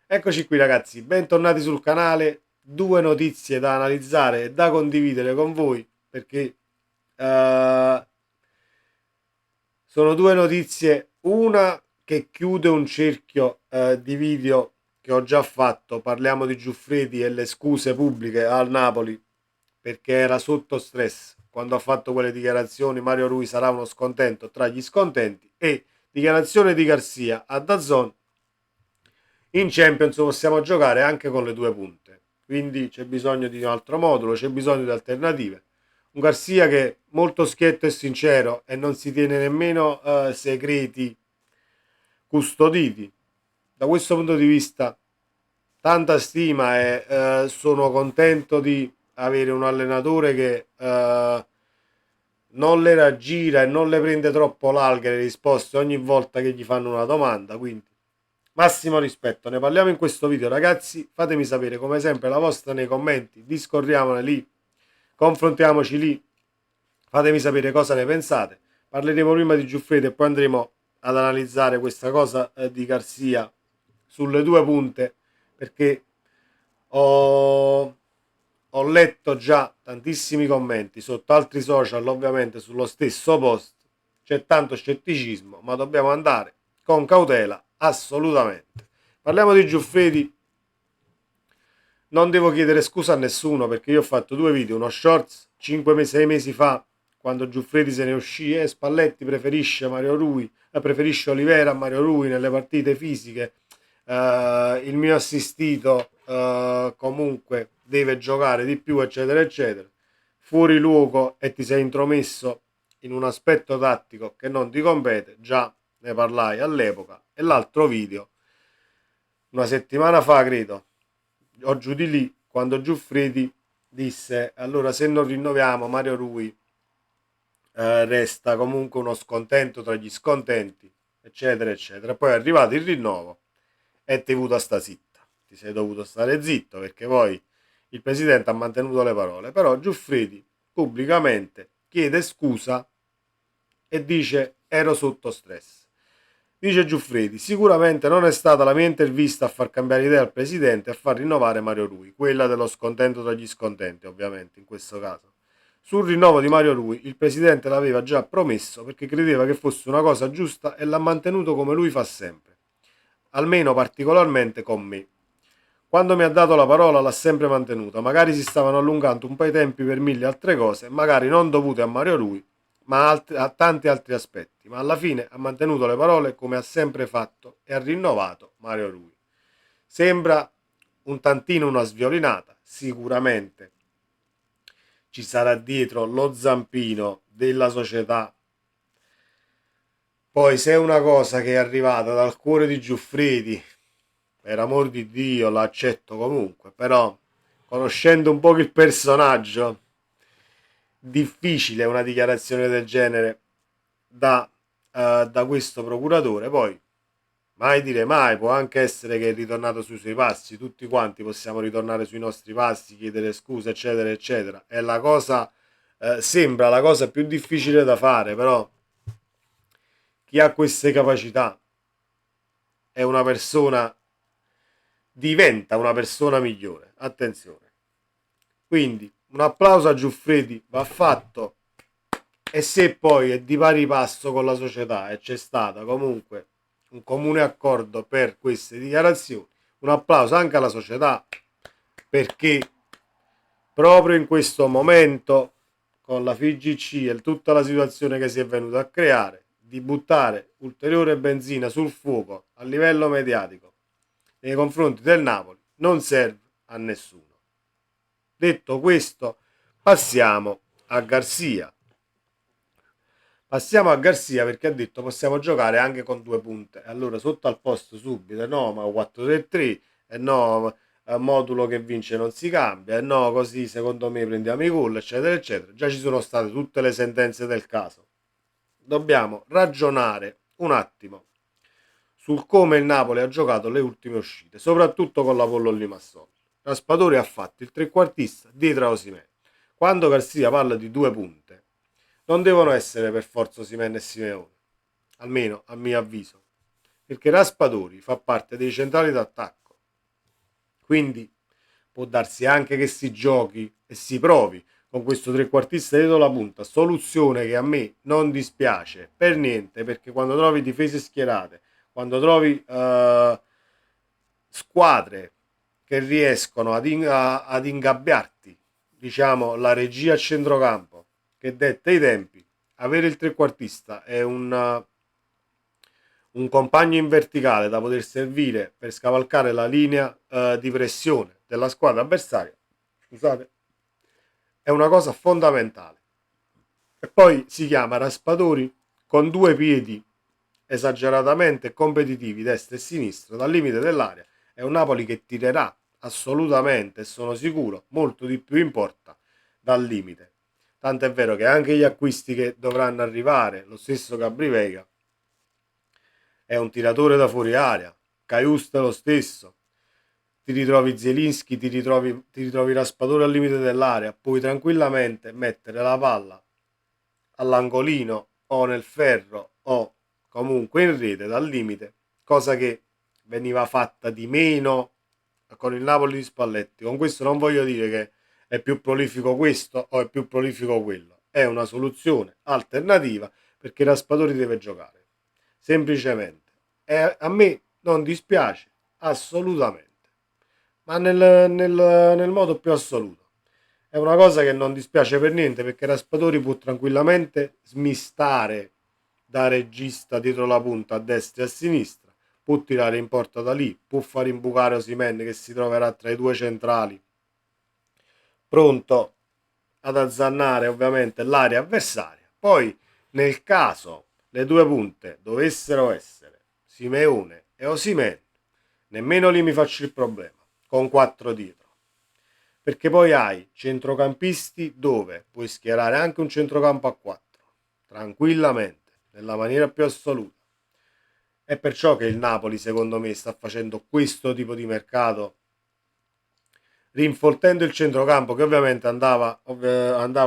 Eccoci qui ragazzi, bentornati sul canale. Due notizie da analizzare e da condividere con voi perché sono due notizie, una che chiude un cerchio di video che ho già fatto. Parliamo di Giuffredi e le scuse pubbliche al Napoli perché era sotto stress quando ha fatto quelle dichiarazioni. Mario Rui sarà uno scontento tra gli scontenti, e dichiarazione di Garzia a DAZN: in Champions possiamo giocare anche con le due punte, quindi c'è bisogno di un altro modulo, c'è bisogno di alternative. Un Garcia che è molto schietto e sincero e non si tiene nemmeno segreti custoditi. Da questo punto di vista tanta stima, e sono contento di avere un allenatore che non le raggira e non le prende troppo larghe le risposte ogni volta che gli fanno una domanda, quindi massimo rispetto. Ne parliamo in questo video ragazzi, fatemi sapere come sempre la vostra nei commenti, discorriamone lì, confrontiamoci lì, fatemi sapere cosa ne pensate. Parleremo prima di Giuffredi e poi andremo ad analizzare questa cosa di Garcia sulle due punte, perché ho letto già tantissimi commenti sotto altri social, ovviamente sullo stesso post. C'è tanto scetticismo, ma dobbiamo andare con cautela, assolutamente. Parliamo di Giuffredi. Non devo chiedere scusa a nessuno perché io ho fatto due video, uno shorts 6 mesi fa, quando Giuffredi se ne uscì, e Spalletti preferisce Mario Rui, preferisce Olivera a Mario Rui nelle partite fisiche, il mio assistito comunque deve giocare di più, eccetera eccetera. Fuori luogo e ti sei intromesso in un aspetto tattico che non ti compete, già ne parlai all'epoca. E l'altro video, una settimana fa credo, o giù di lì, quando Giuffredi disse: allora se non rinnoviamo Mario Rui resta comunque uno scontento tra gli scontenti, eccetera eccetera. Poi è arrivato il rinnovo e ti hai avuto sta zitta, ti sei dovuto stare zitto perché poi il presidente ha mantenuto le parole. Però Giuffredi pubblicamente chiede scusa e dice: ero sotto stress. Dice Giuffredi: sicuramente non è stata la mia intervista a far cambiare idea al presidente e a far rinnovare Mario Rui, quella dello scontento tra gli scontenti, ovviamente in questo caso. Sul rinnovo di Mario Rui il presidente l'aveva già promesso perché credeva che fosse una cosa giusta e l'ha mantenuto come lui fa sempre, almeno particolarmente con me. Quando mi ha dato la parola l'ha sempre mantenuta. Magari si stavano allungando un po' i tempi per mille altre cose, magari non dovute a Mario Rui, ma a tanti altri aspetti. Ma alla fine ha mantenuto le parole come ha sempre fatto e ha rinnovato Mario Rui. Sembra un tantino una sviolinata, sicuramente ci sarà dietro lo zampino della società. Poi se è una cosa che è arrivata dal cuore di Giuffredi, per amor di Dio l'accetto comunque, però conoscendo un po' il personaggio, difficile una dichiarazione del genere da questo procuratore. Poi mai dire mai, può anche essere che è ritornato sui suoi passi, tutti quanti possiamo ritornare sui nostri passi, chiedere scuse, eccetera, eccetera. È la cosa, sembra la cosa più difficile da fare, però chi ha queste capacità è una persona, diventa una persona migliore. Attenzione. Quindi un applauso a Giuffredi va fatto, e se poi è di pari passo con la società e c'è stata comunque un comune accordo per queste dichiarazioni, un applauso anche alla società, perché proprio in questo momento con la FIGC e tutta la situazione che si è venuta a creare, di buttare ulteriore benzina sul fuoco a livello mediatico nei confronti del Napoli non serve a nessuno. Detto questo, passiamo a Garzia. Passiamo a Garzia perché ha detto possiamo giocare anche con due punte. Allora sotto al posto subito, no, ma 4-3-3, e no, modulo che vince non si cambia, e no, così secondo me prendiamo i gol, eccetera, eccetera. Già ci sono state tutte le sentenze del caso. Dobbiamo ragionare un attimo sul come il Napoli ha giocato le ultime uscite, soprattutto con l'Apollo Limassol. Raspadori ha fatto il trequartista dietro a Osimhen. Quando Garzia parla di due punte, non devono essere per forza Osimhen e Simeone, almeno a mio avviso, perché Raspadori fa parte dei centrali d'attacco. Quindi può darsi anche che si giochi e si provi con questo trequartista dietro la punta, soluzione che a me non dispiace per niente, perché quando trovi difese schierate, quando trovi squadre che riescono ad ingabbiarti, diciamo, la regia a centrocampo, che detta i tempi, avere il trequartista è un compagno in verticale da poter servire per scavalcare la linea di pressione della squadra avversaria, scusate, è una cosa fondamentale. E poi si chiama Raspadori con due piedi esageratamente competitivi, destra e sinistra, dal limite dell'area. È un Napoli che tirerà assolutamente, e sono sicuro, molto di più in porta dal limite. Tanto è vero che anche gli acquisti che dovranno arrivare, lo stesso Gabri Veiga, è un tiratore da fuori area, Caiusta lo stesso, ti ritrovi Zielinski, ti ritrovi Raspadori al limite dell'area, puoi tranquillamente mettere la palla all'angolino o nel ferro o comunque in rete dal limite, cosa che veniva fatta di meno con il Napoli di Spalletti. Con questo non voglio dire che è più prolifico questo o è più prolifico quello, è una soluzione alternativa perché Raspadori deve giocare, semplicemente. E a me non dispiace assolutamente, ma nel modo più assoluto. È una cosa che non dispiace per niente perché Raspadori può tranquillamente smistare da regista dietro la punta a destra e a sinistra, può tirare in porta da lì, può far imbucare Osimhen che si troverà tra i due centrali, pronto ad azzannare ovviamente l'area avversaria. Poi nel caso le due punte dovessero essere Simeone e Osimhen, nemmeno lì mi faccio il problema, con 4 dietro. Perché poi hai centrocampisti dove puoi schierare anche un centrocampo a 4, tranquillamente, nella maniera più assoluta. È perciò che il Napoli, secondo me, sta facendo questo tipo di mercato, rinfoltendo il centrocampo che ovviamente andava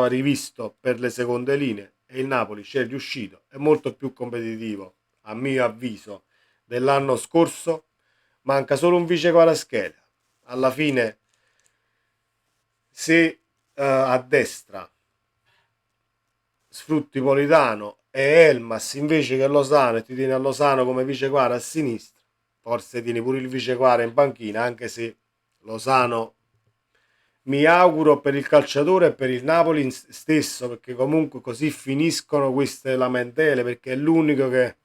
rivisto per le seconde linee, e il Napoli ci è riuscito, è molto più competitivo, a mio avviso, dell'anno scorso. Manca solo un vice Kvaratskhelia. Alla fine, se a destra sfrutti Politano e Elmas invece che Lozano e ti tieni a Lozano come vice Quara a sinistra, forse tieni pure il vice Quara in panchina, anche se Lozano mi auguro per il calciatore e per il Napoli stesso, perché comunque così finiscono queste lamentele, perché è l'unico che,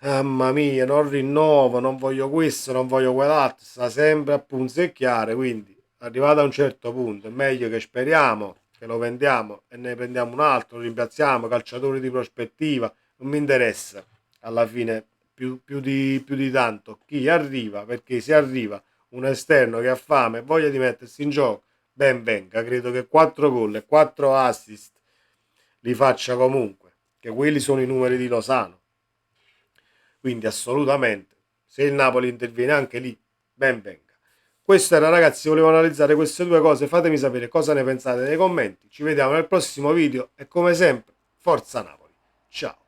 mamma mia, non rinnovo, non voglio questo, non voglio quell'altro, sta sempre a punzecchiare. Quindi arrivato a un certo punto è meglio che speriamo che lo vendiamo e ne prendiamo un altro, lo rimpiazziamo, calciatori di prospettiva, non mi interessa alla fine più di tanto chi arriva, perché se arriva un esterno che ha fame e voglia di mettersi in gioco, ben venga. Credo che 4 gol e 4 assist li faccia comunque, che quelli sono i numeri di Lozano. Quindi assolutamente, se il Napoli interviene anche lì, ben venga. Questo era, ragazzi, volevo analizzare queste due cose. Fatemi sapere cosa ne pensate nei commenti. Ci vediamo nel prossimo video e come sempre, forza Napoli. Ciao.